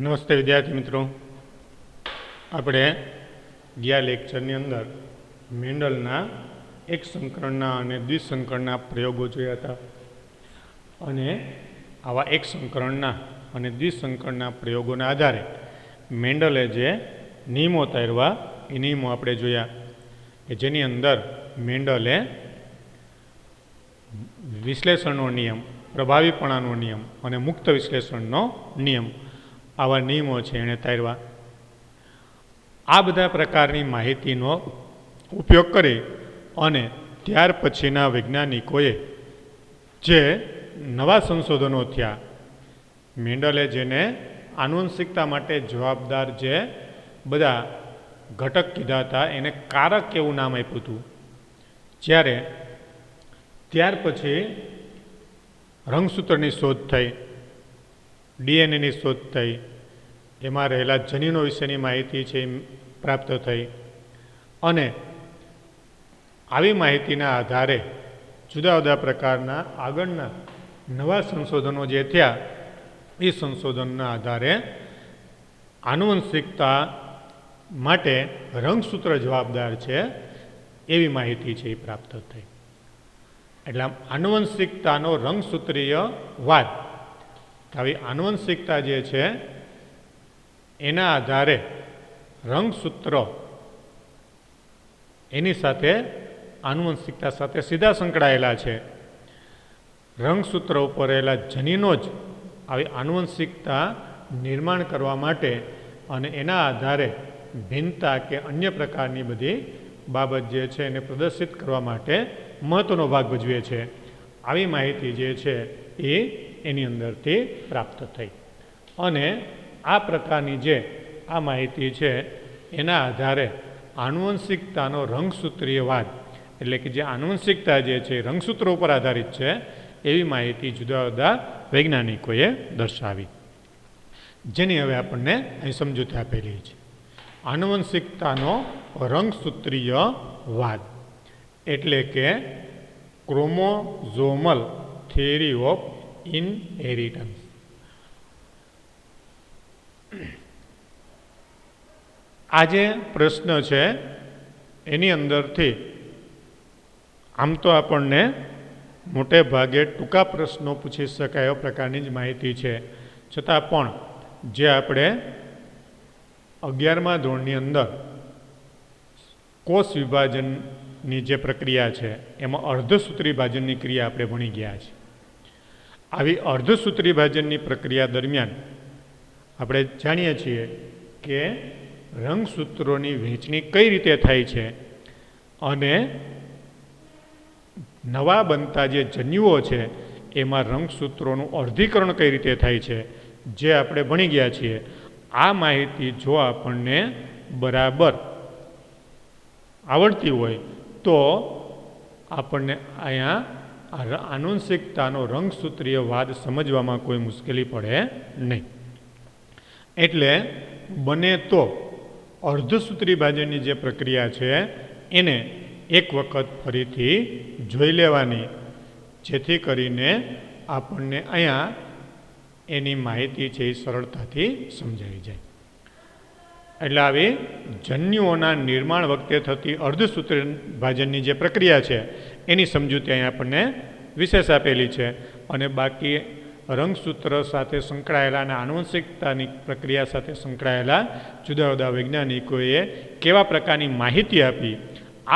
નમસ્તે વિદ્યાર્થી મિત્રો, આપણે ગયા લેક્ચરની અંદર મેન્ડલના એક સંકરણના અને દ્વિસંકરણના પ્રયોગો જોયા હતા. અને આવા એક સંકરણના અને દ્વિસંકરણના પ્રયોગોના આધારે મેન્ડલે જે નિયમો તારવા એ નિયમો આપણે જોયા કે જેની અંદર મેન્ડલે વિશ્લેષણનો નિયમ, પ્રભાવીપણાનો નિયમ અને મુક્ત વિશ્લેષણનો નિયમ, આવા નિયમો છે એણે તારવા. આ બધા પ્રકારની માહિતીનો ઉપયોગ કરી અને ત્યાર પછીના વૈજ્ઞાનિકોએ જે નવા સંશોધનો થયા, મેન્ડલે જેને આનુવંશિકતા માટે જવાબદાર જે બધા ઘટક કીધા હતા એને કારક એવું નામ આપ્યું હતું. જ્યારે ત્યાર પછી રંગસૂત્રની શોધ થઈ, ડીએનએની શોધ થઈ, એમાં રહેલા જનીનો વિશેની માહિતી છે એ પ્રાપ્ત થઈ. અને આવી માહિતીના આધારે જુદા જુદા પ્રકારના આગળના નવા સંશોધનો જે થયા એ સંશોધનના આધારે આનુવંશિકતા માટે રંગસૂત્ર જવાબદાર છે એવી માહિતી છે એ પ્રાપ્ત થઈ. એટલે આનુવંશિકતાનો રંગસૂત્રીય વાદ, આવી આનુવંશિકતા જે છે એના આધારે રંગસૂત્રો એની સાથે આનુવંશિકતા સાથે સીધા સંકળાયેલા છે. રંગસૂત્ર ઉપર રહેલા જનીનો જ આવી આનુવંશિકતા નિર્માણ કરવા માટે અને એના આધારે ભિન્નતા કે અન્ય પ્રકારની બધી બાબત જે છે એને પ્રદર્શિત કરવા માટે મહત્વનો ભાગ ભજવે છે. આવી માહિતી જે છે એ એની અંદરથી પ્રાપ્ત થઈ. અને આ પ્રકારની જે આ માહિતી છે એના આધારે આનુવંશિકતાનો રંગસૂત્રીયવાદ, એટલે કે જે આનુવંશિકતા જે છે રંગસૂત્રો ઉપર આધારિત છે એવી માહિતી જુદા જુદા વૈજ્ઞાનિકોએ દર્શાવી, જેની હવે આપણને અહીં સમજૂતી આપેલી છે. આનુવંશિકતાનો રંગસૂત્રીયવાદ એટલે કે ક્રોમોઝોમલ થિયરી ઓફ ઇનહેરિટન્સ. આ જે પ્રશ્ન છે એની અંદરથી આમ તો આપણને મોટે ભાગે ટૂંકા પ્રશ્નો પૂછી શકાય એવા પ્રકારની જ માહિતી છે. છતાં પણ જે આપણે 11મા ધોરણની અંદર કોષ વિભાજનની જે પ્રક્રિયા છે એમાં અર્ધસૂત્રી ભાજનની ક્રિયા આપણે ભણી ગયા છે. આવી અર્ધસૂત્રી ભાજનની પ્રક્રિયા દરમિયાન આપણે જાણીએ છીએ કે રંગસૂત્રોની વહેંચણી કઈ રીતે થાય છે અને નવા બનતા જે જન્યુઓ છે એમાં રંગસૂત્રોનું અર્ધીકરણ કઈ રીતે થાય છે, જે આપણે ભણી ગયા છીએ. આ માહિતી જો આપણને બરાબર આવડતી હોય તો આપણને અહીંયા આનુવંશિકતાનો રંગસૂત્રીય વાદ સમજવામાં કોઈ મુશ્કેલી પડે નહીં. એટલે બને તો અર્ધસૂત્રી ભાજનની જે પ્રક્રિયા છે એને એક વખત ફરીથી જોઈ લેવાની, જેથી કરીને આપણને અહીંયા એની માહિતી છે એ સરળતાથી સમજાઈ જાય. એટલે આવી જન્યુઓના નિર્માણ વખતે થતી અર્ધસૂત્રી ભાજનની જે પ્રક્રિયા છે એની સમજૂતી અહીંયા આપણને વિશેષ આપેલી છે. અને બાકી રંગસૂત્ર સાથે સંકળાયેલા અને આનુવંશિકતાની પ્રક્રિયા સાથે સંકળાયેલા જુદા જુદા વૈજ્ઞાનિકોએ કેવા પ્રકારની માહિતી આપી,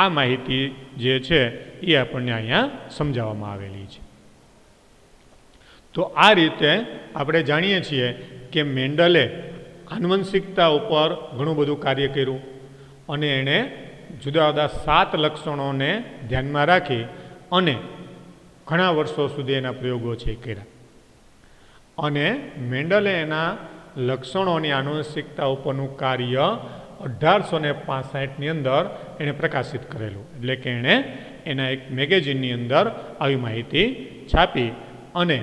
આ માહિતી જે છે એ આપણને અહીંયા સમજાવવામાં આવેલી છે. તો આ રીતે આપણે જાણીએ છીએ કે મેન્ડલે આનુવંશિકતા ઉપર ઘણું બધું કાર્ય કર્યું અને એણે જુદા જુદા 7 લક્ષણોને ધ્યાનમાં રાખી અને ઘણા વર્ષો સુધી એના પ્રયોગો છે કર્યા. અને મેન્ડલે એના લક્ષણોની આનુવંશિકતા ઉપરનું કાર્ય 1865ની અંદર એણે પ્રકાશિત કરેલું. એટલે કે એણે એના એક મેગેઝિનની અંદર આવી માહિતી છાપી અને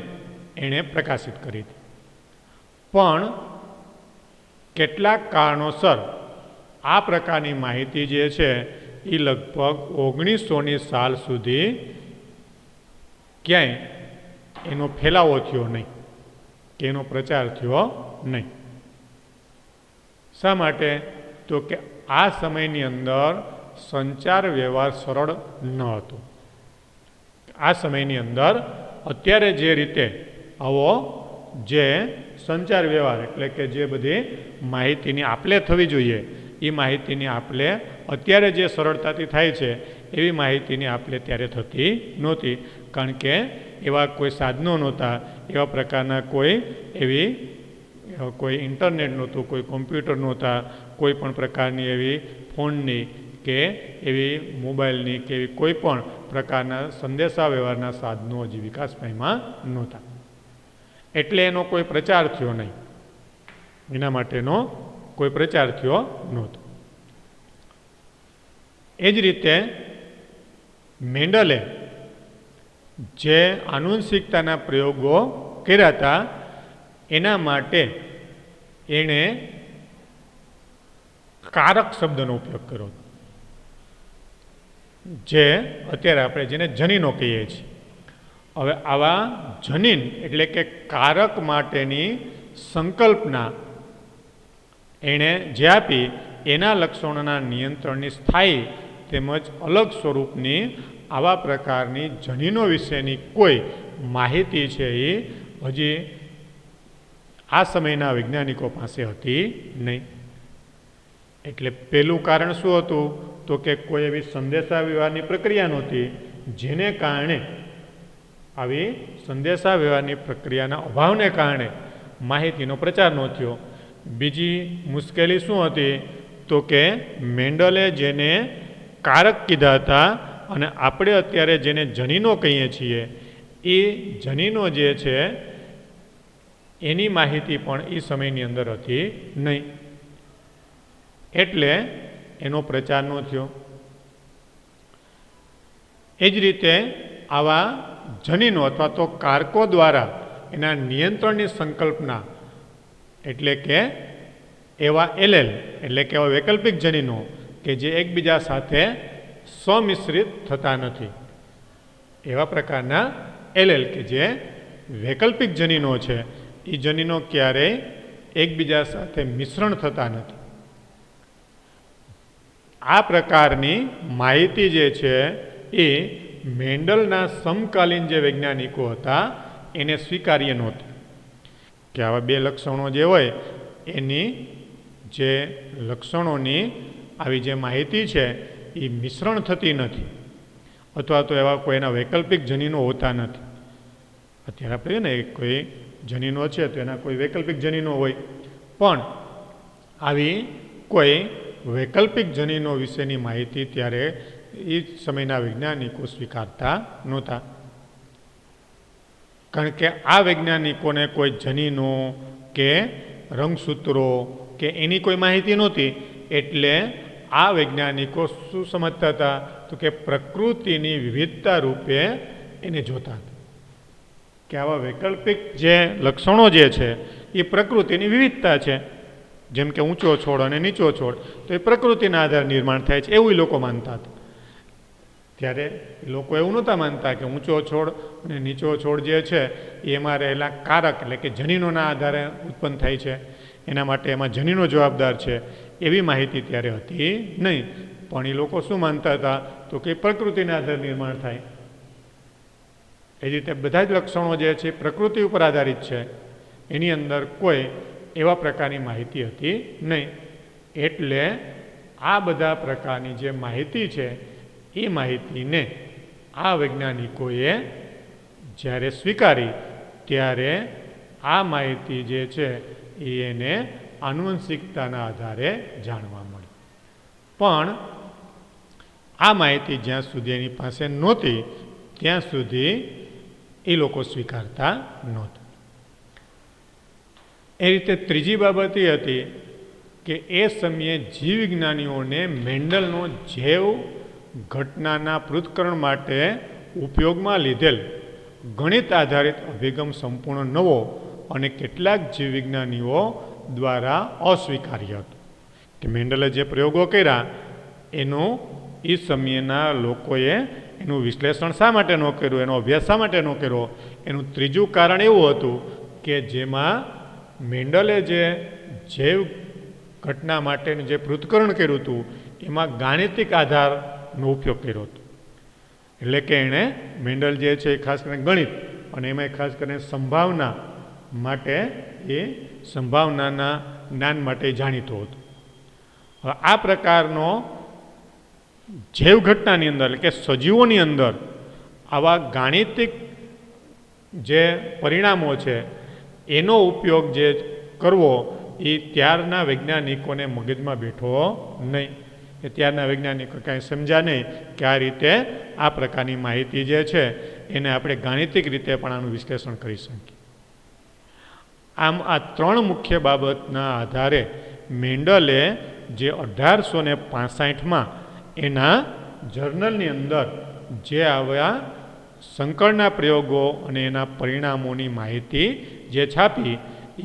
એણે પ્રકાશિત કરી હતી. પણ કેટલાક કારણોસર આ પ્રકારની માહિતી જે છે એ લગભગ 1900ની સાલ સુધી ક્યાંય એનો ફેલાવો થયો નહીં કે એનો પ્રચાર થયો નહીં. શા માટે? તો કે આ સમયની અંદર સંચાર વ્યવહાર સરળ ન હતો. આ સમયની અંદર અત્યારે જે રીતે આવો જે સંચાર વ્યવહાર એટલે કે જે બધી માહિતીની આપલે થવી જોઈએ એ માહિતીની આપલે અત્યારે જે સરળતાથી થાય છે એવી માહિતીની આપલે ત્યારે થતી નહોતી. કારણ કે એવા કોઈ સાધનો નહોતા, એવા પ્રકારના કોઈ ઇન્ટરનેટ નહોતું, કોઈ કોમ્પ્યુટર નહોતા, કોઈ પણ પ્રકારની એવી ફોનની કે એવી મોબાઈલની કે એવી કોઈ પણ પ્રકારના સંદેશા વ્યવહારના સાધનો હજી વિકાસ પામ્યા નહોતા. એટલે એનો કોઈ પ્રચાર થયો નહીં, એના માટેનો કોઈ પ્રચાર થયો નહોતો. એ જ રીતે મેન્ડલે જે આનુવંશિકતાના પ્રયોગો કર્યા હતા એના માટે એણે કારક શબ્દનો ઉપયોગ કર્યો, જે અત્યારે આપણે જેને જનીનો કહીએ છીએ. હવે આવા જનીન એટલે કે કારક માટેની સંકલ્પના એણે જે આપી એના લક્ષણોના નિયંત્રણની સ્થાયી તેમજ અલગ સ્વરૂપની આવા પ્રકારની જનીનો વિશેની કોઈ માહિતી છે એ હજી આ સમયના વૈજ્ઞાનિકો પાસે હતી નહીં. એટલે પહેલું કારણ શું હતું? તો કે કોઈ એવી સંદેશા વ્યવહારની પ્રક્રિયા નહોતી, જેને કારણે આવી સંદેશા વ્યવહારની પ્રક્રિયાના અભાવને કારણે માહિતીનો પ્રચાર ન થયો. બીજી મુશ્કેલી શું હતી? તો કે મેન્ડલે જેને કારક કીધા હતા અને આપણે અત્યારે જેને જનીનો કહીએ છીએ એ જનીનો જે છે એની માહિતી પણ એ સમયની અંદર હતી નહીં. એટલે એનો પ્રચાર ન થયો. એ જ રીતે આવા જનીનો અથવા તો કારકો દ્વારા એના નિયંત્રણની સંકલ્પના એટલે કે એવા એલએલ એટલે કે એવા વૈકલ્પિક જનીનો કે જે એકબીજા સાથે સ્વમિશ્રિત થતા નથી, એવા પ્રકારના એલએલ કે જે વૈકલ્પિક જનીનો છે એ જનીનો ક્યારેય એકબીજા સાથે મિશ્રણ થતા નથી. આ પ્રકારની માહિતી જે છે એ મેન્ડલના સમકાલીન જે વૈજ્ઞાનિકો હતા એને સ્વીકાર્ય નહોતી કે આવા બે લક્ષણો જે હોય એની જે લક્ષણોની આવી જે માહિતી છે એ મિશ્રણ થતી નથી અથવા તો એવા કોઈના વૈકલ્પિક જનીનો હોતા નથી. અત્યારે આપણે ને કોઈ જનીનો છે તો એના કોઈ વૈકલ્પિક જનીનો હોય, પણ આવી કોઈ વૈકલ્પિક જનીનો વિશેની માહિતી ત્યારે એ સમયના વૈજ્ઞાનિકો સ્વીકારતા નહોતા. કારણ કે આ વૈજ્ઞાનિકોને કોઈ જનીનો કે રંગસૂત્રો કે એની કોઈ માહિતી નહોતી. એટલે આ વૈજ્ઞાનિકો શું સમજતા હતા? તો કે પ્રકૃતિની વિવિધતા રૂપે એને જોતા હતા કે આવા વૈકલ્પિક જે લક્ષણો જે છે એ પ્રકૃતિની વિવિધતા છે. જેમ કે ઊંચો છોડ અને નીચો છોડ તો એ પ્રકૃતિના આધારે નિર્માણ થાય છે એવું લોકો માનતા હતા. ત્યારે લોકો એવું નહોતા માનતા કે ઊંચો છોડ અને નીચો છોડ જે છે એ એમાં રહેલા કારક એટલે કે જનીનોના આધારે ઉત્પન્ન થાય છે, એના માટે એમાં જનીનો જવાબદાર છે એવી માહિતી ત્યારે હતી નહીં. પણ એ લોકો શું માનતા હતા? તો કે પ્રકૃતિના આધારે નિર્માણ થાય. એ રીતે બધા જ લક્ષણો જે છે પ્રકૃતિ ઉપર આધારિત છે, એની અંદર કોઈ એવા પ્રકારની માહિતી હતી નહીં. એટલે આ બધા પ્રકારની જે માહિતી છે એ માહિતીને આ વૈજ્ઞાનિકોએ જ્યારે સ્વીકારી ત્યારે આ માહિતી જે છે એને આનુવંશિકતાના આધારે જાણવા મળી. પણ આ માહિતી જ્યાં સુધી એની પાસે નહોતી ત્યાં સુધી એ લોકો સ્વીકારતા નહોતા. એ રીતે ત્રીજી બાબત એ હતી કે એ સમયે જીવવિજ્ઞાનીઓને મેન્ડલનો જૈવ ઘટનાના પૃથ્થકરણ માટે ઉપયોગમાં લીધેલ ગણિત આધારિત અભિગમ સંપૂર્ણ નવો અને કેટલાક જીવવિજ્ઞાનીઓ દ્વારા અસ્વીકાર્ય હતો. કે મેન્ડલે જે પ્રયોગો કર્યા એનું એ સમયના લોકોએ એનું વિશ્લેષણ શા માટે ન કર્યું, એનો અભ્યાસ શા માટે ન કર્યો? એનું ત્રીજું કારણ એવું હતું કે જેમાં મેન્ડલે જે જૈવ ઘટના માટેનું જે પૃથ્થકરણ કર્યું હતું એમાં ગાણિતિક આધારનો ઉપયોગ કર્યો હતો. એટલે કે એણે મેન્ડલ જે છે એ ખાસ કરીને ગણિત અને એમાં ખાસ કરીને સંભાવના માટે એ સંભાવનાના જ્ઞાન માટે જાણીતો હતો. હવે આ પ્રકારનો જૈવ ઘટનાની અંદર એટલે કે સજીવોની અંદર આવા ગાણિતિક જે પરિણામો છે એનો ઉપયોગ જે કરવો એ ત્યારના વૈજ્ઞાનિકોને મગજમાં બેઠો નહીં. એ ત્યારના વૈજ્ઞાનિકો કાંઈ સમજ્યા નહીં કે આ રીતે આ પ્રકારની માહિતી જે છે એને આપણે ગાણિતિક રીતે પણ આનું વિશ્લેષણ કરી શકીએ. આમ આ ત્રણ મુખ્ય બાબતના આધારે મેન્ડલે જે 1865માં એના જર્નલની અંદર જે આવ્યા સંકળના પ્રયોગો અને એના પરિણામોની માહિતી જે છાપી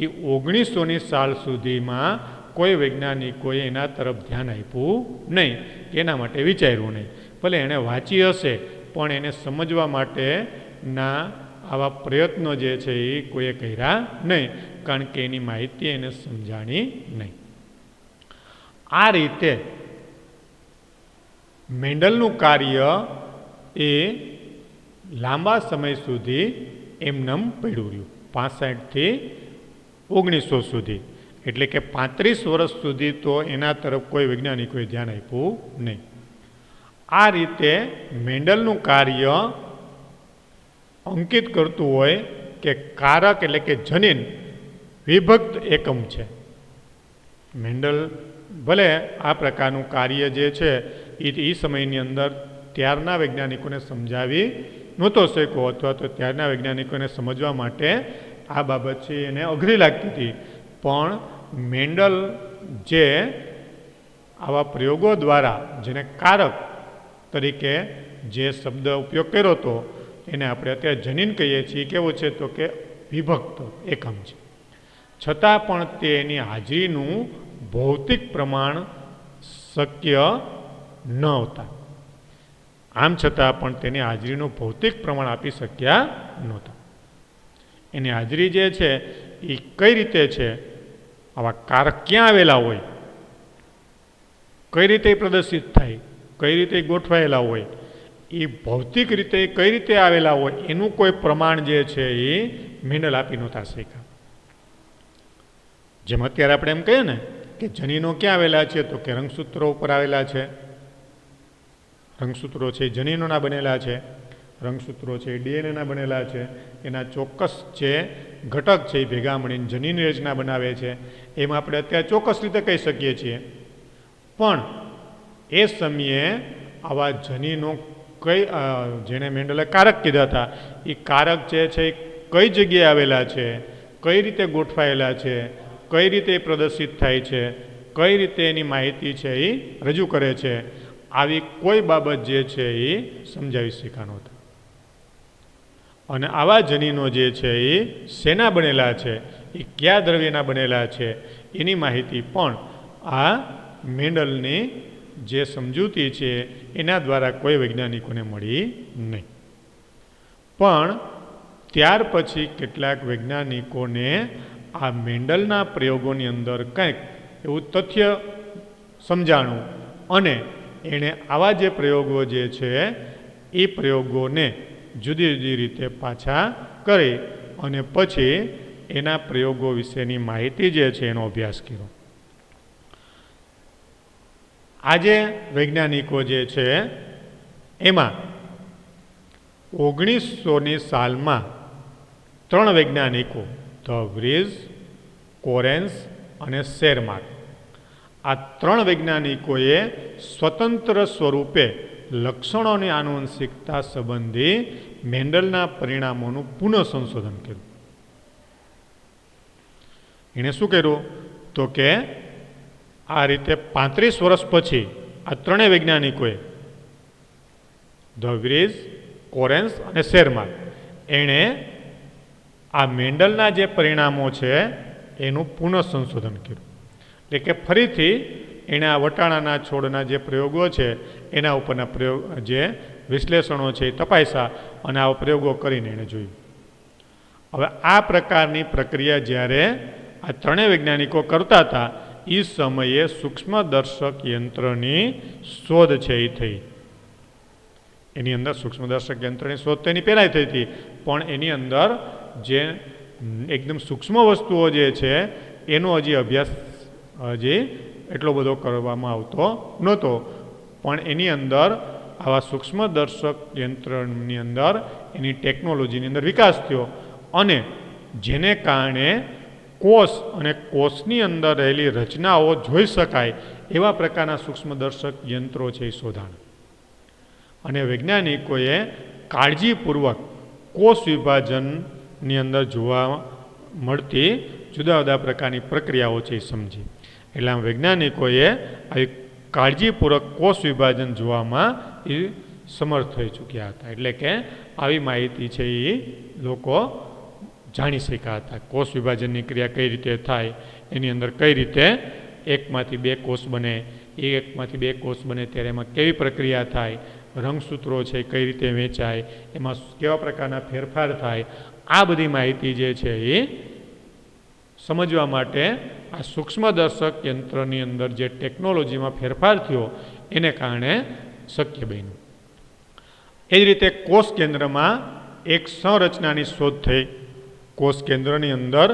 એ 1900ની સાલ સુધીમાં કોઈ વૈજ્ઞાનિકોએ એના તરફ ધ્યાન આપ્યું નહીં, એના માટે વિચાર્યું નહીં. ભલે એણે વાંચી હશે પણ એને સમજવા માટેના આવા પ્રયત્નો જે છે એ કોઈએ કર્યા નહીં, કારણ કે એની માહિતી એને સમજાણી નહીં. આ રીતે મેન્ડલનું કાર્ય એ લાંબા સમય સુધી એમનેમ પડ્યું રહ્યું, 65થી 1900 સુધી. એટલે કે 35 વર્ષ સુધી તો એના તરફ કોઈ વૈજ્ઞાનિકોએ ધ્યાન આપ્યું નહીં. આ રીતે મેન્ડલનું કાર્ય અંકિત કરતું હોય કે કારક એટલે કે જનીન વિભક્ત એકમ છે. મેન્ડલ ભલે આ પ્રકારનું કાર્ય જે છે એ સમયની અંદર ત્યારના વૈજ્ઞાનિકોને સમજાવી નહોતો શક્યો, અથવા તો ત્યારના વૈજ્ઞાનિકોને સમજવા માટે આ બાબત છે એને અઘરી લાગતી હતી. પણ મેન્ડલ જે આવા પ્રયોગો દ્વારા જેને કારક તરીકે જે શબ્દ ઉપયોગ કર્યો હતો એને આપણે અત્યારે જનીન કહીએ છીએ. કેવું છે તો કે વિભક્ત એકમ છે. છતાં પણ તે એની હાજરીનું ભૌતિક પ્રમાણ શક્ય ન હતા. આમ છતાં પણ તેની હાજરીનું ભૌતિક પ્રમાણ આપી શક્યા નહોતા. એની હાજરી જે છે એ કઈ રીતે છે, આવા કારક ક્યાં આવેલા હોય, કઈ રીતે પ્રદર્શિત થાય, કઈ રીતે ગોઠવાયેલા હોય, એ ભૌતિક રીતે કઈ રીતે આવેલા હોય એનું કોઈ પ્રમાણ જે છે એ મેન્ડલ આપી નહોતા શક્યા. જેમ અત્યારે આપણે એમ કહીએ ને કે જનીનો ક્યાં આવેલા છે, તો કે રંગસૂત્રો ઉપર આવેલા છે. રંગસૂત્રો છે એ જનીનોના બનેલા છે, રંગસૂત્રો છે એ ડીએનએના બનેલા છે. એના ચોક્કસ જે ઘટક છે એ ભેગા મળીને જનીન રચના બનાવે છે. એમ આપણે અત્યારે ચોક્કસ રીતે કહી શકીએ છીએ. પણ એ સમયે આવા જનીનો કઈ જેને મેન્ડલે કારક કીધા હતા એ કારક જે છે એ કઈ જગ્યાએ આવેલા છે, કઈ રીતે ગોઠવાયેલા છે, કઈ રીતે પ્રદર્શિત થાય છે, કઈ રીતે એની માહિતી છે એ રજૂ કરે છે, આવી કોઈ બાબત જે છે એ સમજાવી શક્યા નહોતા. અને આવા જનીનો જે છે એ શેના બનેલા છે, એ કયા દ્રવ્યના બનેલા છે એની માહિતી પણ આ મેન્ડલની જે સમજૂતી છે એના દ્વારા કોઈ વૈજ્ઞાનિકોને મળી નહીં. પણ ત્યાર પછી કેટલાક વૈજ્ઞાનિકોને આ મેન્ડલના પ્રયોગોની અંદર કંઈક એવું તથ્ય સમજાણું અને એણે આવા જે પ્રયોગો જે છે એ પ્રયોગોને જુદી જુદી રીતે પાછા કરી અને પછી એના પ્રયોગો વિશેની માહિતી જે છે એનો અભ્યાસ કર્યો. આજે વૈજ્ઞાનિકો જે છે એમાં 1900ની સાલમાં 3 વૈજ્ઞાનિકો ધ વ્રીઝ, કોરેન્સ અને શેરમાર્ક, આ 3 વૈજ્ઞાનિકોએ સ્વતંત્ર સ્વરૂપે લક્ષણોની આનુવંશિકતા સંબંધી મેન્ડલના પરિણામોનું પુનઃ સંશોધન કર્યું. એણે શું કર્યું તો કે આ રીતે 35 વર્ષ પછી આ 3 વૈજ્ઞાનિકોએ ધ વ્રીઝ, કોરેન્સ અને શેરમાર્ક એણે આ મેન્ડલના જે પરિણામો છે એનું પુનઃ સંશોધન કર્યું. એટલે કે ફરીથી એણે આ વટાણાના છોડના જે પ્રયોગો છે એના ઉપરના પ્રયોગ જે વિશ્લેષણો છે એ તપાસ્યા અને આવા પ્રયોગો કરીને એણે જોયું. હવે આ પ્રકારની પ્રક્રિયા જ્યારે આ 3 વૈજ્ઞાનિકો કરતા હતા એ સમયે સૂક્ષ્મદર્શક યંત્રની શોધ છે એ થઈ. એની અંદર સૂક્ષ્મદર્શક યંત્રની શોધ તો એની પહેલાંય થઈ હતી, પણ એની અંદર જે એકદમ સૂક્ષ્મ વસ્તુઓ જે છે એનો હજી અભ્યાસ હજી એટલો બધો કરવામાં આવતો નહોતો. પણ એની અંદર આવા સૂક્ષ્મદર્શક યંત્રની અંદર એની ટેકનોલોજીની અંદર વિકાસ થયો અને જેને કારણે કોષ અને કોષની અંદર રહેલી રચનાઓ જોઈ શકાય એવા પ્રકારના સૂક્ષ્મદર્શક યંત્રો છે એ શોધાણા. અને વૈજ્ઞાનિકોએ કાળજીપૂર્વક કોષ વિભાજનની અંદર જોવા મળતી જુદા જુદા પ્રકારની પ્રક્રિયાઓ છે એ સમજી. એટલે આમ વૈજ્ઞાનિકોએ આવી કાળજીપૂર્વક કોષ વિભાજન જોવામાં એ સમર્થ થઈ ચૂક્યા હતા. એટલે કે આવી માહિતી છે એ લોકો જાણી શક્યા હતા. કોષ વિભાજનની ક્રિયા કઈ રીતે થાય, એની અંદર કઈ રીતે એકમાંથી બે કોષ બને, એકમાંથી બે કોષ બને ત્યારે એમાં કેવી પ્રક્રિયા થાય, રંગસૂત્રો છે કઈ રીતે વેચાય, એમાં કેવા પ્રકારના ફેરફાર થાય, આ બધી માહિતી જે છે એ સમજવા માટે આ સૂક્ષ્મદર્શક યંત્રની અંદર જે ટેકનોલોજીમાં ફેરફાર થયો એને કારણે શક્ય બન્યું. એ જ રીતે કોષ કેન્દ્રમાં એક સંરચનાની શોધ થઈ. કોષ કેન્દ્રની અંદર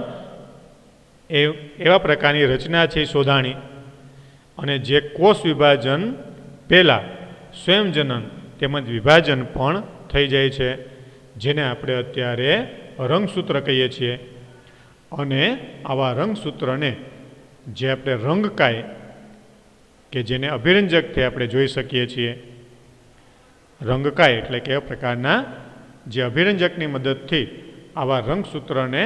એવા પ્રકારની રચના છે શોધાણી અને જે કોષ વિભાજન પહેલાં સ્વયંજનન તેમજ વિભાજન પણ થઈ જાય છે, જેને આપણે અત્યારે રંગસૂત્ર કહીએ છીએ. અને આવા રંગસૂત્રને જે આપણે રંગકાય કે જેને અભિરંજકથી આપણે જોઈ શકીએ છીએ, રંગકાય એટલે કે એ પ્રકારના જે અભિરંજકની મદદથી આવા રંગસૂત્રને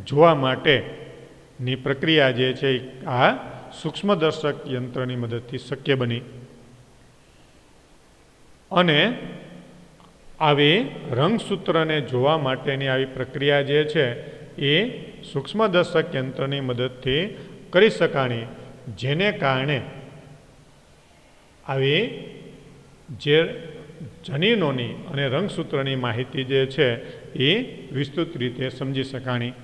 જોવા માટેની પ્રક્રિયા જે છે આ સૂક્ષ્મદર્શક યંત્રની મદદથી શક્ય બની. અને આવી રંગસૂત્રને જોવા માટેની આવી પ્રક્રિયા જે છે એ સૂક્ષ્મદર્શક યંત્રની મદદથી કરી શકાણી, જેને કારણે આવી જે જનીનોની અને રંગસૂત્રની માહિતી જે છે એ વિસ્તૃત રીતે સમજી શકાણી.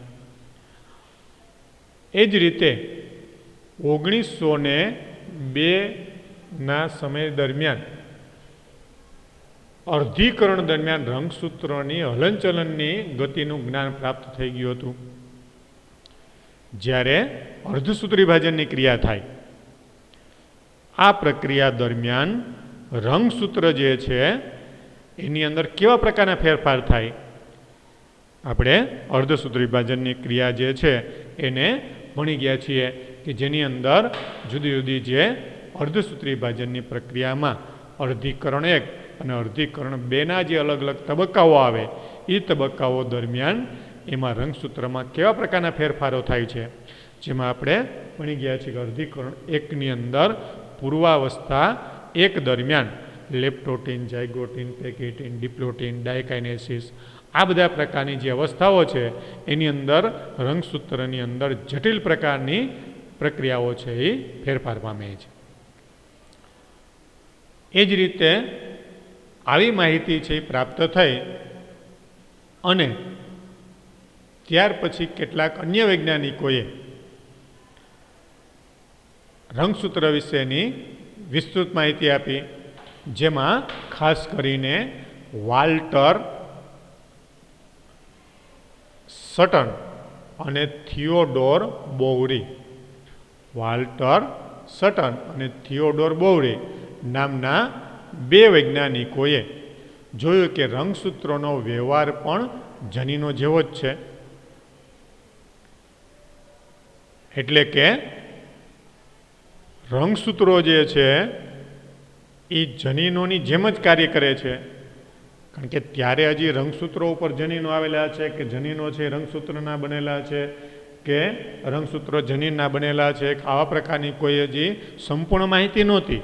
એ જ રીતે 1902ના સમય દરમિયાન અર્ધીકરણ દરમિયાન રંગસૂત્રોની હલનચલનની ગતિનું જ્ઞાન પ્રાપ્ત થઈ ગયું હતું. જ્યારે અર્ધસૂત્ર વિભાજનની ક્રિયા થાય, આ પ્રક્રિયા દરમિયાન રંગસૂત્ર જે છે એની અંદર કેવા પ્રકારના ફેરફાર થાય, આપણે અર્ધસૂત્ર વિભાજનની ક્રિયા જે છે એને ભણી ગયા છીએ કે જેની અંદર જુદી જુદી જે અર્ધસૂત્ર વિભાજનની પ્રક્રિયામાં અર્ધીકરણ 1 અને અર્ધીકરણ 2ના જે અલગ અલગ તબક્કાઓ આવે એ તબક્કાઓ દરમિયાન એમાં રંગસૂત્રમાં કેવા પ્રકારના ફેરફારો થાય છે, જેમાં આપણે ભણી ગયા છીએ કે અર્ધીકરણ 1ની અંદર પૂર્વાવસ્થા 1 દરમિયાન લેપ્ટોટીન, ઝાયગોટીન, પેકેટીન, ડિપ્લોટીન, ડાયકાઇનેસિસ, આ બધા પ્રકારની જે અવસ્થાઓ છે એની અંદર રંગસૂત્રની અંદર જટિલ પ્રકારની પ્રક્રિયાઓ છે એ ફેરફાર પામે છે. એ જ રીતે આવી માહિતી છે એ પ્રાપ્ત થઈ અને ત્યાર પછી કેટલાક અન્ય વૈજ્ઞાનિકોએ રંગસૂત્ર વિશેની વિસ્તૃત માહિતી આપી, જેમાં ખાસ કરીને વાલ્ટર સટન અને થિયોડોર બોવરી, વાલ્ટર સટન અને થિયોડોર બોવરી નામના બે વૈજ્ઞાનિકોએ જોયું કે રંગસૂત્રોનો વ્યવહાર પણ જનીનો જેવો જ છે. એટલે કે રંગસૂત્રો જે છે એ જનીનોની જેમ જ કાર્ય કરે છે. કારણ કે ત્યારે હજી રંગસૂત્રો ઉપર જનીનો આવેલા છે કે જનીનો છે રંગસૂત્રના બનેલા છે કે રંગસૂત્રો જનીનના બનેલા છે, આવા પ્રકારની કોઈ હજી સંપૂર્ણ માહિતી નહોતી.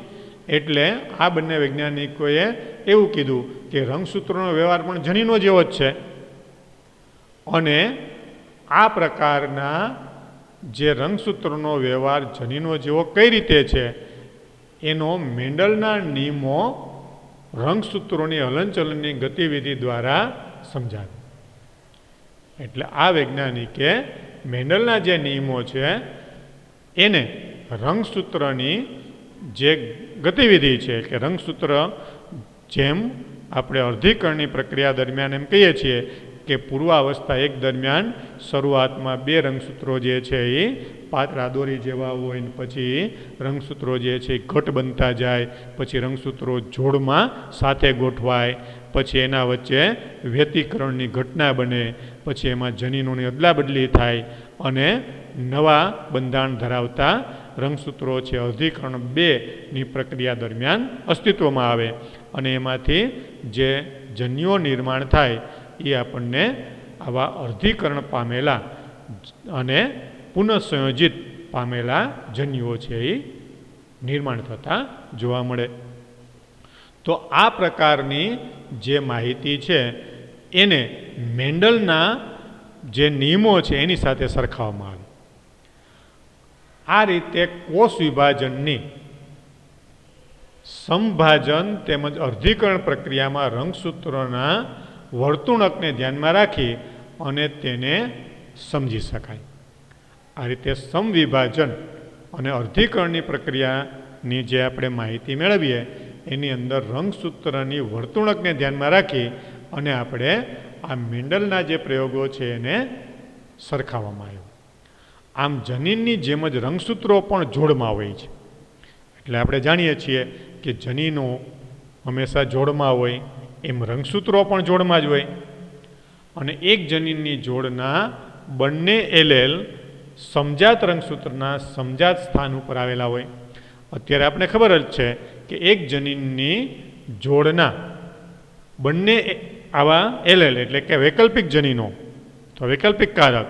એટલે આ બંને વૈજ્ઞાનિકોએ એવું કીધું કે રંગસૂત્રોનો વ્યવહાર પણ જનીનો જેવો જ છે. અને આ પ્રકારના જે રંગસૂત્રોનો વ્યવહાર જનીનો જેવો કઈ રીતે છે એનો મેન્ડલના નિયમો રંગસૂત્રોની હલનચલનની ગતિવિધિ દ્વારા સમજાવે. એટલે આ વૈજ્ઞાનિકે મેન્ડલના જે નિયમો છે એને રંગસૂત્રની જે ગતિવિધિ છે કે રંગસૂત્ર જેમ આપણે અર્ધીકરણની પ્રક્રિયા દરમિયાન એમ કહીએ છીએ કે પૂર્વાવસ્થા એક દરમિયાન શરૂઆતમાં બે રંગસૂત્રો જે છે એ પાતળા દોરી જેવા હોય ને પછી રંગસૂત્રો જે છે એ ઘટ બનતા જાય, પછી રંગસૂત્રો જોડમાં સાથે ગોઠવાય, પછી એના વચ્ચે વ્યતિકરણની ઘટના બને, પછી એમાં જનીનોની અદલાબદલી થાય અને નવા બંધાણ ધરાવતા રંગસૂત્રો છે અર્ધીકરણ 2ની પ્રક્રિયા દરમિયાન અસ્તિત્વમાં આવે અને એમાંથી જે જન્યુઓ નિર્માણ થાય એ આપણને આવા અર્ધીકરણ પામેલા અને પુનઃસંયોજિત પામેલા જન્યુઓ છે એ નિર્માણ થતા જોવા મળે. તો આ પ્રકારની જે માહિતી છે એને મેન્ડલના જે નિયમો છે એની સાથે સરખાવવામાં આવે. આ રીતે કોષ વિભાજનની સમભાજન તેમજ અર્ધીકરણ પ્રક્રિયામાં રંગસૂત્રોના વર્તુણકને ધ્યાનમાં રાખી અને તેને સમજી શકાય. આ રીતે સમવિભાજન અને અર્ધીકરણની પ્રક્રિયાની જે આપણે માહિતી મેળવીએ એની અંદર રંગસૂત્રની વર્તુણકને ધ્યાનમાં રાખી અને આપણે આ મેન્ડલના જે પ્રયોગો છે એને સરખાવવામાં આવ્યો. આમ જનીનની જેમ જ રંગસૂત્રો પણ જોડમાં હોય છે. એટલે આપણે જાણીએ છીએ કે જનીનો હંમેશા જોડમાં હોય એમ રંગસૂત્રો પણ જોડમાં જ હોય અને એક જનીનની જોડના બંને એલેલ સમજાત રંગસૂત્રના સમજાત સ્થાન ઉપર આવેલા હોય. અત્યારે આપણે ખબર જ છે કે એક જનીનની જોડના બંને આવા એલેલ એટલે કે વૈકલ્પિક જનીનો તો વૈકલ્પિક કારક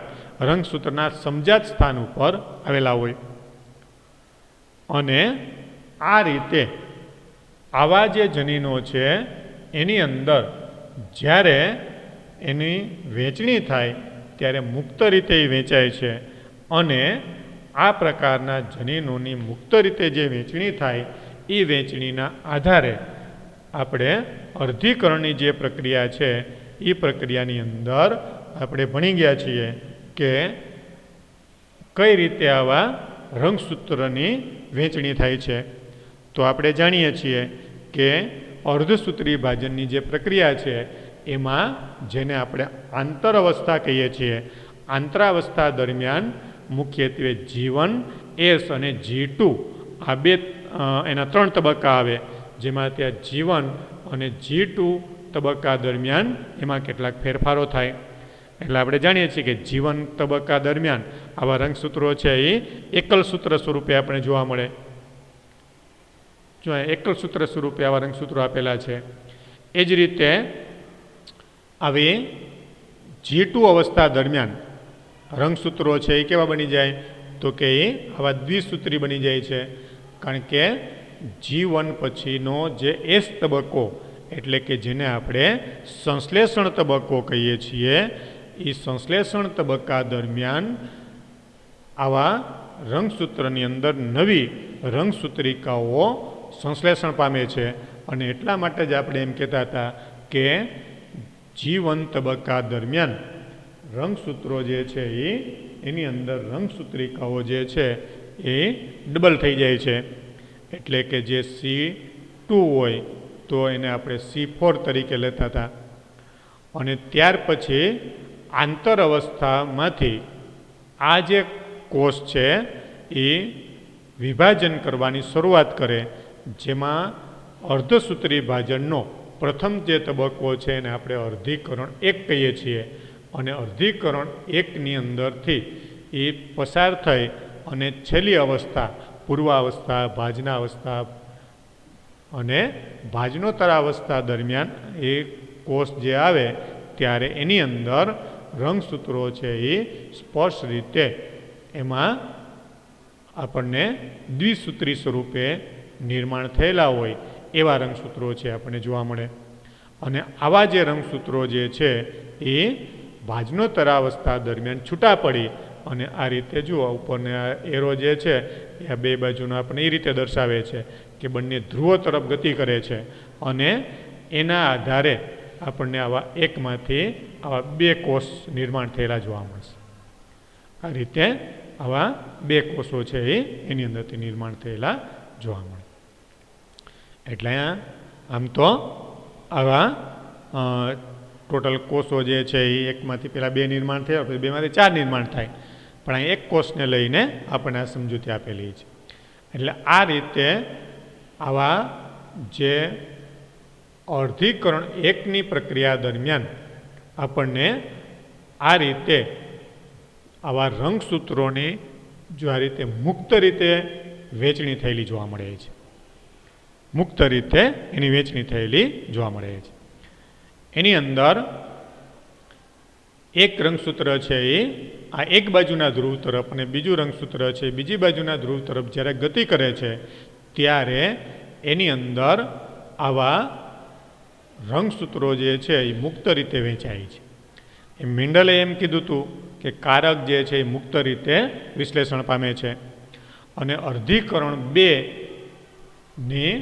રંગસૂત્રના સમજાત સ્થાન ઉપર આવેલા હોય અને આ રીતે આવા જે જનીનો છે એની અંદર જ્યારે એની વહેંચણી થાય ત્યારે મુક્ત રીતે એ વહેંચાય છે અને આ પ્રકારના જનીનોની મુક્ત રીતે જે વહેંચણી થાય એ વહેંચણીના આધારે આપણે અર્ધીકરણની જે પ્રક્રિયા છે એ પ્રક્રિયાની અંદર આપણે ભણી ગયા છીએ કે કઈ રીતે આવા રંગસૂત્રની વહેંચણી થાય છે. તો આપણે જાણીએ છીએ કે અર્ધસૂત્રીય ભાજનની જે પ્રક્રિયા છે એમાં જેને આપણે આંતર અવસ્થા કહીએ છીએ, આંતરાવસ્થા દરમિયાન મુખ્યત્વે G1, S અને G2 આ બે એના 3 તબક્કા આવે, જેમાં ત્યાં G1 અને G2 તબક્કા દરમિયાન એમાં કેટલાક ફેરફારો થાય. એટલે આપણે જાણીએ છીએ કે G1 તબક્કા દરમિયાન આવા રંગસૂત્રો છે એ એકલ સૂત્ર સ્વરૂપે આપણે જોવા મળે. જો એકલ સૂત્ર સ્વરૂપે આવા રંગસૂત્રો આપેલા છે. એ જ રીતે આવી G2 અવસ્થા દરમિયાન રંગસૂત્રો છે એ કેવા બની જાય તો કે એ આવા દ્વિસૂત્રી બની જાય છે. કારણ કે G1 પછીનો જે S તબક્કો એટલે કે જેને આપણે સંશ્લેષણ તબક્કો કહીએ છીએ એ સંશ્લેષણ તબક્કા દરમિયાન આવા રંગસૂત્રની અંદર નવી રંગસૂત્રિકાઓ સંશ્લેષણ પામે છે અને એટલા માટે જ આપણે એમ કહેતા હતા કે G1 તબક્કા દરમિયાન રંગસૂત્રો જે છે એની અંદર રંગસૂત્રિકાઓ જે છે એ ડબલ થઈ જાય છે. એટલે કે જે C2 હોય તો એને આપણે C4 તરીકે લેતા હતા અને ત્યાર પછી આંતર અવસ્થામાંથી આ જે કોષ છે એ વિભાજન કરવાની શરૂઆત કરે, જેમાં અર્ધસૂત્રીય ભાજનનો પ્રથમ જે તબક્કો છે એને આપણે અર્ધીકરણ 1 કહીએ છીએ અને અર્ધીકરણ 1ની અંદરથી એ પસાર થઈ અને છેલ્લી અવસ્થા પૂર્વાવસ્થા, ભાજના અવસ્થા અને ભાજનોત્તર અવસ્થા દરમિયાન એ કોષ જે આવે ત્યારે એની અંદર રંગસૂત્રો છે એ સ્પષ્ટ રીતે એમાં આપણને દ્વિસૂત્રી સ્વરૂપે નિર્માણ થયેલા હોય એવા રંગસૂત્રો છે આપણને જોવા મળે. અને આવા જે રંગસૂત્રો જે છે એ ભાજનોત્તર અવસ્થા દરમિયાન છૂટા પડી અને આ રીતે જુઓ ઉપરને આ એરો જે છે એ આ બે બાજુનો આપણે એ રીતે દર્શાવે છે કે બંને ધ્રુવો તરફ ગતિ કરે છે અને એના આધારે આપણને આવા એકમાંથી આવા બે કોષ નિર્માણ થયેલા જોવા મળશે. આ રીતે આવા બે કોષો છે એની અંદરથી નિર્માણ થયેલા જોવા મળે. એટલે અહીંયા આમ તો આવા ટોટલ કોષો જે છે એ એકમાંથી પહેલાં બે નિર્માણ થયા, પછી બેમાંથી ચાર નિર્માણ થાય, પણ અહીં એક કોષને લઈને આપણને આ સમજૂતી આપેલી છે. એટલે આ રીતે આવા જે અર્ધીકરણ એકની પ્રક્રિયા દરમિયાન આપણને આ રીતે આવા રંગસૂત્રોની જો આ રીતે મુક્ત રીતે વહેંચણી થયેલી જોવા મળે છે. મુક્ત રીતે એની વહેંચણી થયેલી જોવા મળે છે. એની અંદર એક રંગસૂત્ર છે એ આ એક બાજુના ધ્રુવ તરફ અને બીજું રંગસૂત્ર છે બીજી બાજુના ધ્રુવ તરફ જ્યારે ગતિ કરે છે ત્યારે એની અંદર આવા રંગસૂત્રો જે છે એ મુક્ત રીતે વહેંચાય છે. એ મેન્ડલે એમ કીધું હતું કે કારક જે છે એ મુક્ત રીતે વિશ્લેષણ પામે છે અને અર્ધીકરણ 2ની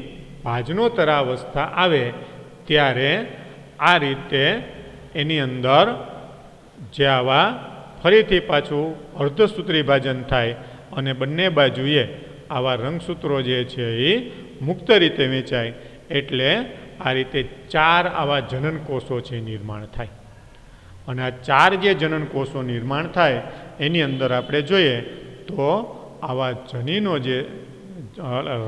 ભાજનોત્તરાવસ્થા આવે ત્યારે આ રીતે એની અંદર જે આવા ફરીથી પાછું અર્ધસૂત્રી ભાજન થાય અને બંને બાજુએ આવા રંગસૂત્રો જે છે એ મુક્ત રીતે વહેંચાય. એટલે આ રીતે ચાર આવા જનન કોષો છે નિર્માણ થાય. અને આ ચાર જે જનન કોષો નિર્માણ થાય એની અંદર આપણે જોઈએ તો આવા જનીનો જે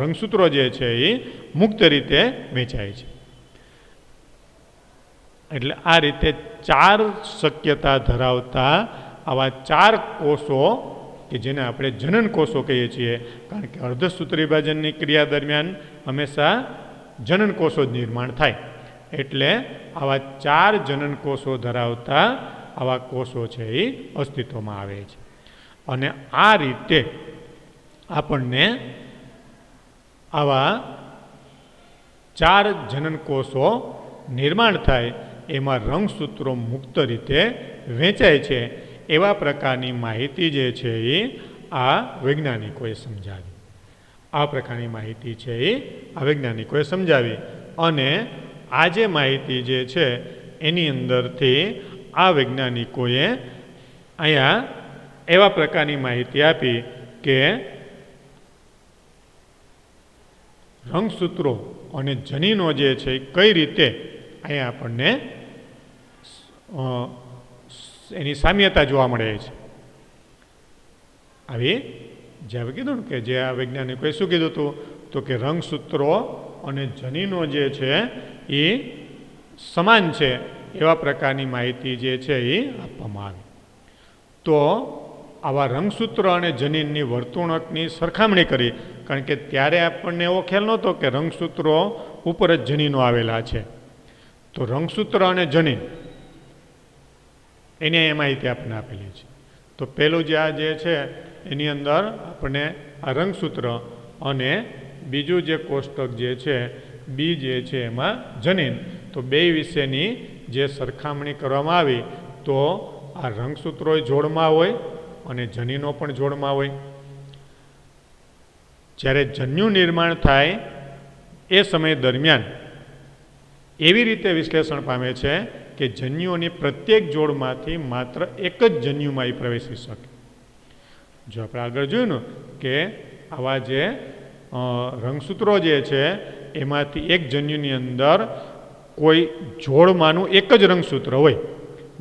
રંગસૂત્રો જે છે એ મુક્ત રીતે વહેંચાય છે. એટલે આ રીતે ચાર શક્યતા ધરાવતા આવા ચાર કોષો કે જેને આપણે જનન કોષો કહીએ છીએ, કારણ કે અર્ધસૂત્રી વિભાજનની ક્રિયા દરમિયાન હંમેશા જનન કોષો જ નિર્માણ થાય. એટલે આવા ચાર જનન કોષો ધરાવતા આવા કોષો છે એ અસ્તિત્વમાં આવે છે. અને આ રીતે આપણને આવા ચાર જનન કોષો નિર્માણ થાય એમાં રંગસૂત્રો મુક્ત રીતે વહેંચાય છે એવા પ્રકારની માહિતી જે છે એ આ વૈજ્ઞાનિકોએ સમજાવી. આ પ્રકારની માહિતી છે એ આ વૈજ્ઞાનિકોએ સમજાવી. અને આ જે માહિતી જે છે એની અંદરથી આ વૈજ્ઞાનિકોએ અહીંયા એવા પ્રકારની માહિતી આપી કે રંગસૂત્રો અને જનીનો જે છે કઈ રીતે અહીંયા આપણને એની સામ્યતા જોવા મળે છે. આવી જે આપણે કીધું ને કે જે આ વૈજ્ઞાનિકોએ શું કીધું હતું તો કે રંગસૂત્રો અને જનીનો જે છે એ સમાન છે એવા પ્રકારની માહિતી જે છે એ આપવામાં આવી. તો આવા રંગસૂત્ર અને જનીનની વર્તણૂકની સરખામણી કરી, કારણ કે ત્યારે આપણને એવો ખ્યાલ નહોતો કે રંગસૂત્રો ઉપર જ જનીનો આવેલા છે. તો રંગસૂત્ર અને જનીન એની એ માહિતી આપણને આપેલી છે. તો પહેલું જે આ જે છે એની અંદર આપણને આ રંગસૂત્ર અને બીજું જે કોષ્ટક જે છે બી જે છે એમાં જનીન, તો બે વિશેની જે સરખામણી કરવામાં આવી તો આ રંગસૂત્રો જોડમાં હોય અને જનીનો પણ જોડમાં હોય. જ્યારે જન્યુ નિર્માણ થાય એ સમય દરમિયાન એવી રીતે વિશ્લેષણ પામે છે કે જન્યુઓની પ્રત્યેક જોડમાંથી માત્ર એક જ જન્યુમાં એ પ્રવેશી શકે. જો આપણે આગળ જોયું ને કે આવા જે રંગસૂત્રો જે છે એમાંથી એક જન્યુની અંદર કોઈ જોડમાંનું એક જ રંગસૂત્ર હોય.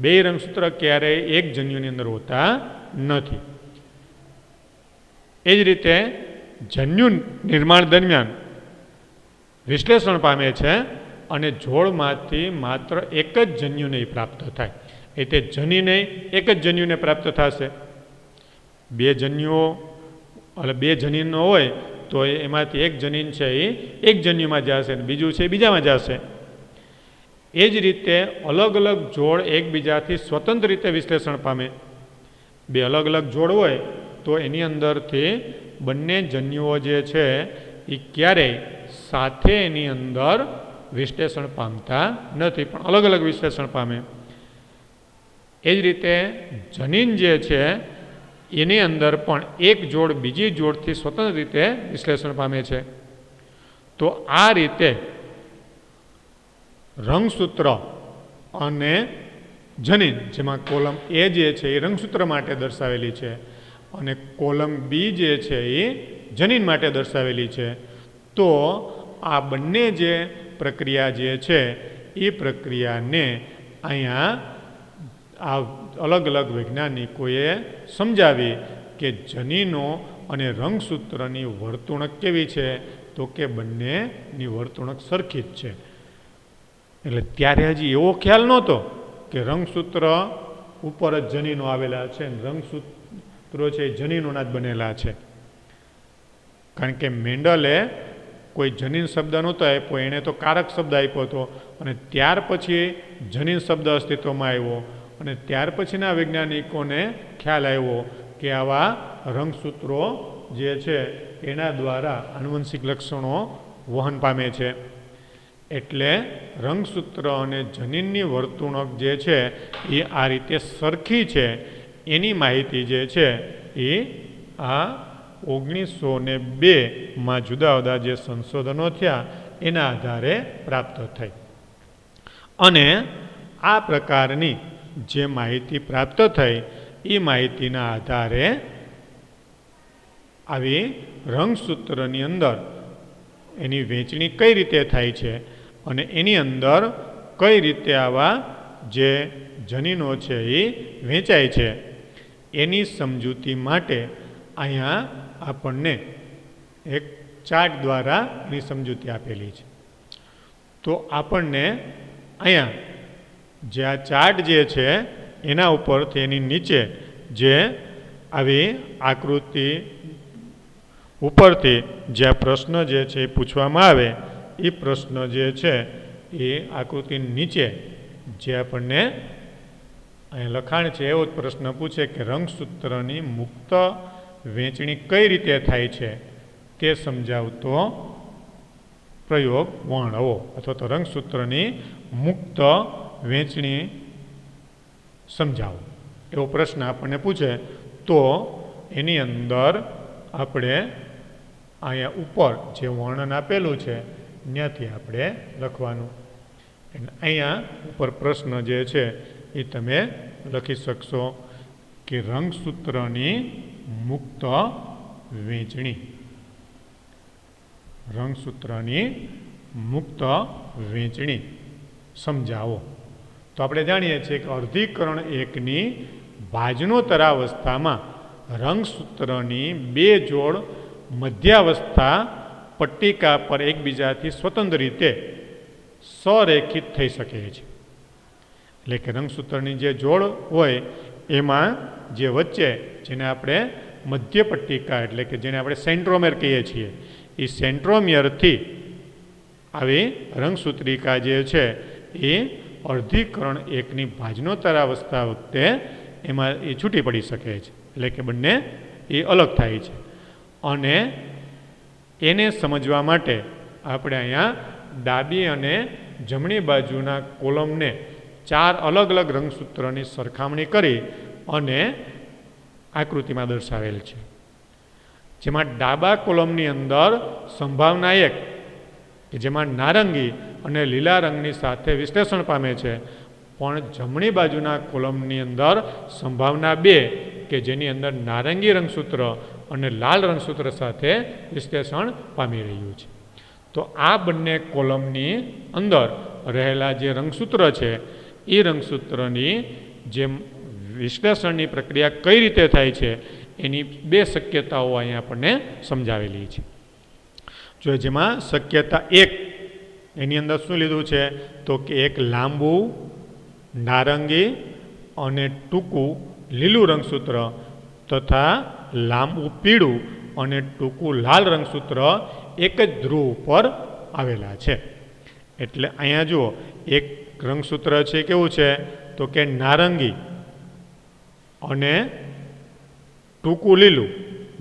બે રંગસૂત્ર ક્યારેય એક જન્યુની અંદર હોતા નથી. એ જ રીતે જન્યુ નિર્માણ દરમિયાન વિશ્લેષણ પામે છે અને જોડમાંથી માત્ર એક જ જન્યુને પ્રાપ્ત થાય. એટલે જનીને એક જ જન્યુને પ્રાપ્ત થશે. બે જન્યુઓ એટલે બે જનીનો હોય તો એમાંથી એક જનીન છે એ એક જન્યુમાં જશે અને બીજું છે એ બીજામાં જશે. એ જ રીતે અલગ અલગ જોડ એકબીજાથી સ્વતંત્ર રીતે વિશ્લેષણ પામે. બે અલગ અલગ જોડ હોય તો એની અંદરથી બંને જન્યુઓ જે છે એ ક્યારેય સાથે એની અંદર વિશ્લેષણ પામતા નથી, પણ અલગ અલગ વિશ્લેષણ પામે. એ જ રીતે જનીન જે છે એની અંદર પણ એક જોડ બીજી જોડથી સ્વતંત્ર રીતે વિશ્લેષણ પામે છે. તો આ રીતે રંગસૂત્ર અને જનીન, જેમાં કોલમ એ જે છે એ રંગસૂત્ર માટે દર્શાવેલી છે અને કોલમ બી જે છે એ જનીન માટે દર્શાવેલી છે. તો આ બંને જે પ્રક્રિયા જે છે એ પ્રક્રિયાને અહીંયા આ અલગ અલગ વૈજ્ઞાનિકોએ સમજાવી કે જનીનો અને રંગસૂત્રની વર્તણૂક કેવી છે, તો કે બંનેની વર્તણૂક સરખી જ છે. એટલે ત્યારે હજી એવો ખ્યાલ નહોતો કે રંગસૂત્ર ઉપર જ જનીનો આવેલા છે અને રંગસૂત્રો છે એ જનીનોના જ બનેલા છે. કારણ કે મેન્ડલે કોઈ જનીન શબ્દ નહોતો આપ્યો, એણે તો કારક શબ્દ આપ્યો હતો અને ત્યાર પછી જનીન શબ્દ અસ્તિત્વમાં આવ્યો અને ત્યાર પછીના વૈજ્ઞાનિકોને ખ્યાલ આવ્યો કે આવા રંગસૂત્રો જે છે એના દ્વારા આનુવંશિક લક્ષણો વહન પામે છે. એટલે રંગસૂત્ર અને જનીનની વર્તણૂક જે છે એ આ રીતે સરખી છે એની માહિતી જે છે એ આ 1902માં જુદા જુદા જે સંશોધનો થયા એના આધારે પ્રાપ્ત થઈ. અને આ પ્રકારની જે માહિતી પ્રાપ્ત થઈ એ માહિતીના આધારે આવી રંગસૂત્રની અંદર એની વહેંચણી કઈ રીતે થાય છે અને એની અંદર કઈ રીતે આવા જે જનીનો છે એ વહેંચાય છે એની સમજૂતી માટે અહીંયા આપણને એક ચાર્ટ દ્વારા એની સમજૂતી આપેલી છે. તો આપણને અહીંયા જે આ ચાર્ટ જે છે એના ઉપરથી એની નીચે જે આવી આકૃતિ ઉપરથી જે આ પ્રશ્ન જે છે એ પૂછવામાં આવે એ પ્રશ્ન જે છે એ આકૃતિની નીચે જે આપણને અહીંયા લખાણ છે એવો જ પ્રશ્ન પૂછે કે રંગસૂત્રની મુક્ત વહેંચણી કઈ રીતે થાય છે તે સમજાવતો પ્રયોગ વર્ણવો, અથવા તો રંગસૂત્રની મુક્ત વહેંચણી સમજાવો એવો પ્રશ્ન આપણને પૂછે. તો એની અંદર આપણે અહીંયા ઉપર જે વર્ણન આપેલું છે ત્યાંથી આપણે લખવાનું. અહીંયા ઉપર પ્રશ્ન જે છે એ તમે લખી શકશો કે રંગસૂત્રની મુક્ત વહેંચણી, રંગસૂત્રની મુક્ત વહેંચણી સમજાવો. તો આપણે જાણીએ છીએ કે અર્ધીકરણ એકની ભાજનોત્તરાવસ્થામાં રંગસૂત્રની બે જોડ મધ્યાવસ્થા પટ્ટિકા પર એકબીજાથી સ્વતંત્ર રીતે સંરેખિત થઈ શકે છે. એટલે કે રંગસૂત્રની જે જોડ હોય એમાં જે વચ્ચે જેને આપણે મધ્ય પટ્ટિકા એટલે કે જેને આપણે સેન્ટ્રોમેર કહીએ છીએ એ સેન્ટ્રોમિયરથી આવી રંગસૂત્રિકા જે છે એ અર્ધીકરણ એકની ભાજનોત્તરાવસ્થા વખતે એમાં એ છૂટી પડી શકે છે. એટલે કે બંને એ અલગ થાય છે. અને એને સમજવા માટે આપણે અહીંયા ડાબી અને જમણી બાજુના કોલમને ચાર અલગ અલગ રંગસૂત્રની સરખામણી કરી અને આકૃતિમાં દર્શાવેલ છે. જેમાં ડાબા કોલમની અંદર સંભાવના 1 કે જેમાં નારંગી અને લીલા રંગની સાથે વિશ્લેષણ પામે છે, પણ જમણી બાજુના કોલમની અંદર સંભાવના 2 કે જેની અંદર નારંગી રંગસૂત્ર અને લાલ રંગસૂત્ર સાથે વિશ્લેષણ પામી રહ્યું છે. તો આ બંને કોલમની અંદર રહેલા જે રંગસૂત્ર છે એ રંગસૂત્રની જે વિશ્લેષણની પ્રક્રિયા કઈ રીતે થાય છે એની બે શક્યતાઓ અહીંયા આપણને સમજાવેલી છે. જો જેમાં શક્યતા 1 એની અંદર શું લીધું છે તો કે એક લાંબુ નારંગી અને ટૂંકું લીલું રંગસૂત્ર તથા લાંબુ પીળું અને ટૂંકું લાલ રંગસૂત્ર એક જ ધ્રુવ પર આવેલા છે. એટલે અહીંયા જુઓ એક રંગસૂત્ર છે કેવું છે તો કે નારંગી અને ટૂંકું લીલું,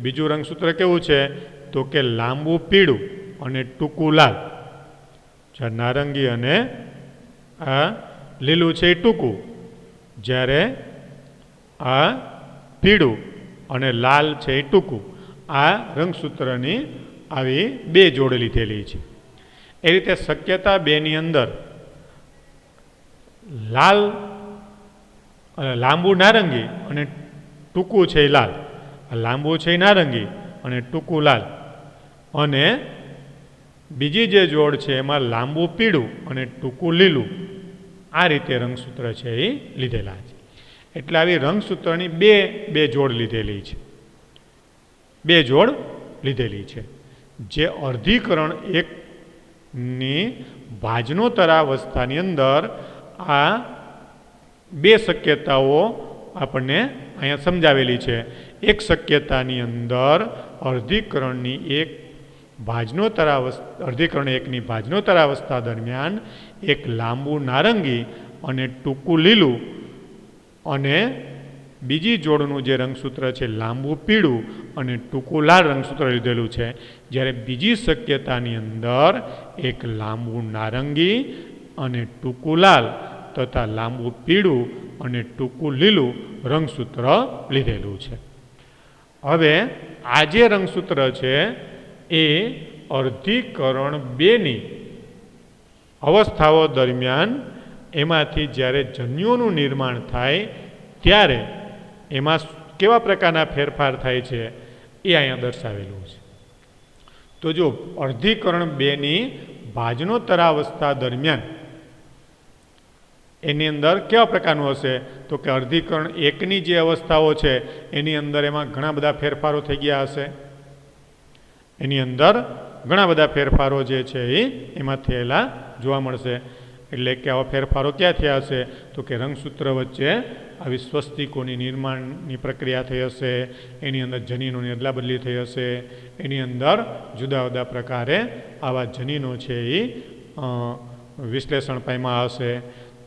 બીજું રંગસૂત્ર કેવું છે તો કે લાંબુ પીળું અને ટૂંકું લાલ. નારંગી અને આ લીલું છે એ ટૂંકું, જ્યારે આ પીળું અને લાલ છે એ ટૂંકું. આ રંગસૂત્રની આવી બે જોડ લીધેલી છે. એ રીતે શક્યતા 2ની અંદર લાંબુ નારંગી અને ટૂંકું છે એ લાલ, લાંબુ છે એ નારંગી અને ટૂંકું લાલ. અને બીજી જે જોડ છે એમાં લાંબુ પીળું અને ટૂંકું લીલું, આ રીતે રંગસૂત્ર છે એ લીધેલા છે. એટલે આવી રંગસૂત્રની બે જોડ લીધેલી છે, બે જોડ લીધેલી છે. જે અર્ધીકરણ એકની ભાજનોત્તરાવસ્થાની અંદર આ બે શક્યતાઓ આપણને અહીંયા સમજાવેલી છે. એક શક્યતાની અંદર અર્ધીકરણ એકની ભાજનોત્તરાવસ્થા દરમિયાન એક લાંબુ નારંગી અને ટૂંકું લીલું, અને બીજી જોડનું જે રંગસૂત્ર છે લાંબુ પીળું અને ટૂંકું લાલ રંગસૂત્ર લીધેલું છે. જ્યારે બીજી શક્યતાની અંદર એક લાંબુ નારંગી અને ટૂંકું લાલ તથા લાંબુ પીળું અને ટૂંકું લીલું રંગસૂત્ર લીધેલું છે. હવે આ જે રંગસૂત્ર છે એ અર્ધીકરણ બેની અવસ્થાઓ દરમિયાન એમાંથી જ્યારે જન્યુઓનું નિર્માણ થાય ત્યારે એમાં કેવા પ્રકારના ફેરફાર થાય છે એ અહીંયા દર્શાવેલું છે. તો જો અર્ધીકરણ બેની ભાજનોત્તરાવસ્થા દરમિયાન એની અંદર કેવા પ્રકારનું હશે? તો કે અર્ધીકરણ એકની જે અવસ્થાઓ છે એની અંદર એમાં ઘણા બધા ફેરફારો થઈ ગયા હશે. એની અંદર ઘણા બધા ફેરફારો જે છે એમાં થયેલા જોવા મળશે. એટલે કે આવા ફેરફારો ક્યાં થયા હશે? તો કે રંગસૂત્ર વચ્ચે આવી સ્વસ્તિકોની નિર્માણની પ્રક્રિયા થઈ હશે, એની અંદર જનીનોની અદલાબદલી થઈ હશે, એની અંદર જુદા જુદા પ્રકારે આવા જનીનો છે એ વિશ્લેષણ પામ્યા હશે.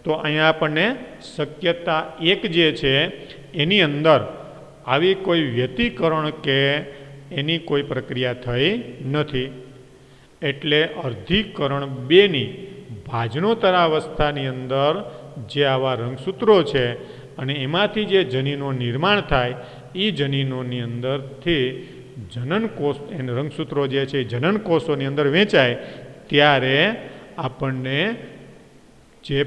તો અહીંયા આપણને શક્યતા એક જે છે એની અંદર આવી કોઈ વ્યતિકરણ કે એની કોઈ પ્રક્રિયા થઈ નથી. એટલે અર્ધીકરણ બેની ભાજનોત્તરાવસ્થાની અંદર જે આવા રંગસૂત્રો છે અને એમાંથી જે જનીનો નિર્માણ થાય એ જનીનોની અંદરથી જનનકોષ રંગસૂત્રો જે છે એ જનનકોષોની અંદર વેચાય ત્યારે આપણને જે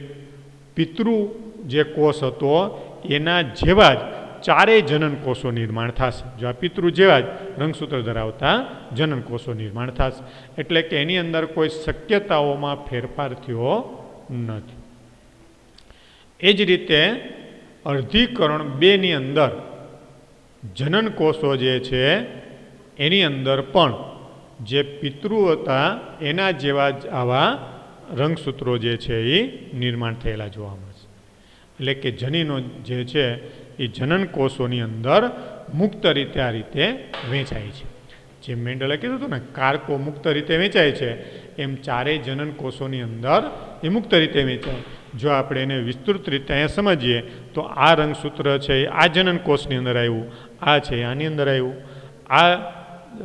પિતૃ જે કોષ હતો એના જેવા જ ચારેય જનનકોષો નિર્માણ થશે. જો આ પિતૃ જેવા જ રંગસૂત્ર ધરાવતા જનનકોષો નિર્માણ થશે. એટલે કે એની અંદર કોઈ શક્યતાઓમાં ફેરફાર થયો નથી. એ જ રીતે અર્ધીકરણ બેની અંદર જનનકોષો જે છે એની અંદર પણ જે પિતૃ હતા એના જેવા જ આવા રંગસૂત્રો જે છે એ નિર્માણ થયેલા જોવા મળશે. એટલે કે જનીનો જે છે એ જનનકોષોની અંદર મુક્ત રીતે આ રીતે વેચાય છે. જે મેન્ડલે કીધું હતું ને કારકો મુક્ત રીતે વેચાય છે, એમ ચારેય જનનકોષોની અંદર એ મુક્ત રીતે વેચાય. જો આપણે એને વિસ્તૃત રીતે અહીંયા સમજીએ તો આ રંગસૂત્ર છે એ આ જનનકોષની અંદર આવ્યું, આ છે આની અંદર આવ્યું, આ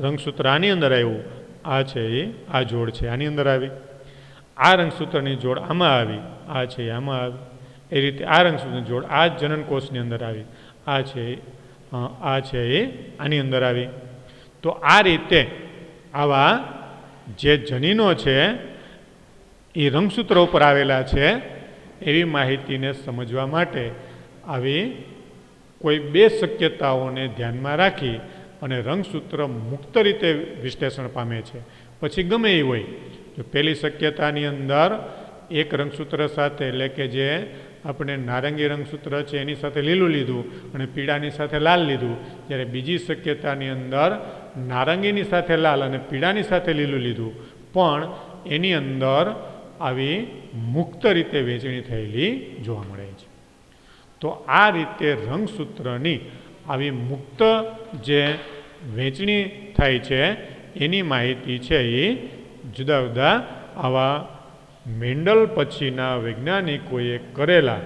રંગસૂત્ર આની અંદર આવ્યું, આ છે એ આ જોડ છે આની અંદર આવી, આ રંગસૂત્રની જોડ આમાં આવી, આ છે આમાં આવી. એ રીતે આ રંગસૂત્રની જોડ આ જનનકોષની અંદર આવી, આ છે એ આની અંદર આવી. તો આ રીતે આવા જે જનીનો છે એ રંગસૂત્ર ઉપર આવેલા છે એવી માહિતીને સમજવા માટે આવી કોઈ બે શક્યતાઓને ધ્યાનમાં રાખી અને રંગસૂત્ર મુક્ત રીતે વિશ્લેષણ પામે છે. પછી ગમે એ હોય, જો પહેલી શક્યતાની અંદર એક રંગસૂત્ર સાથે એટલે કે જે આપણે નારંગી રંગસૂત્ર છે એની સાથે લીલું લીધું અને પીળાની સાથે લાલ લીધું, જ્યારે બીજી શક્યતાની અંદર નારંગીની સાથે લાલ અને પીળાની સાથે લીલું લીધું, પણ એની અંદર આવી મુક્ત રીતે વહેંચણી થયેલી જોવા મળે છે. તો આ રીતે રંગસૂત્રની આવી મુક્ત જે વહેંચણી થાય છે એની માહિતી છે એ જુદા જુદા આવા મેન્ડલ પછીના વૈજ્ઞાનિકોએ કરેલા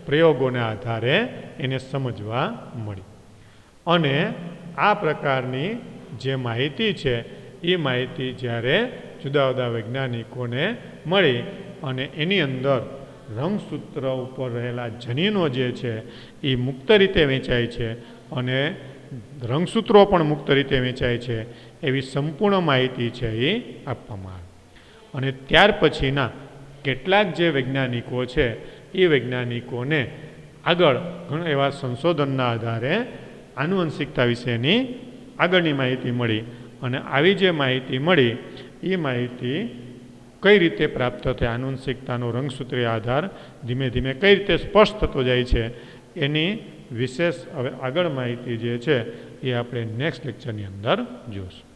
પ્રયોગોના આધારે એને સમજવા મળી. અને આ પ્રકારની જે માહિતી છે એ માહિતી જ્યારે જુદા જુદા વૈજ્ઞાનિકોને મળી અને એની અંદર રંગસૂત્ર ઉપર રહેલા જનીનો જે છે એ મુક્ત રીતે વેચાય છે અને રંગસૂત્રો પણ મુક્ત રીતે વેચાય છે એવી સંપૂર્ણ માહિતી છે એ આપવામાં આવે. અને ત્યાર પછીના કેટલાક જે વૈજ્ઞાનિકો છે એ વૈજ્ઞાનિકોને આગળ ઘણા એવા સંશોધનના આધારે આનુવંશિકતા વિશેની આગળની માહિતી મળી. અને આવી જે માહિતી મળી એ માહિતી કઈ રીતે પ્રાપ્ત થાય, આનુવંશિકતાનો રંગસૂત્રીય આધાર ધીમે ધીમે કઈ રીતે સ્પષ્ટ થતો જાય છે એની વિશેષ હવે આગળ માહિતી જે છે એ આપણે નેક્સ્ટ લેક્ચરની અંદર જોઈશું.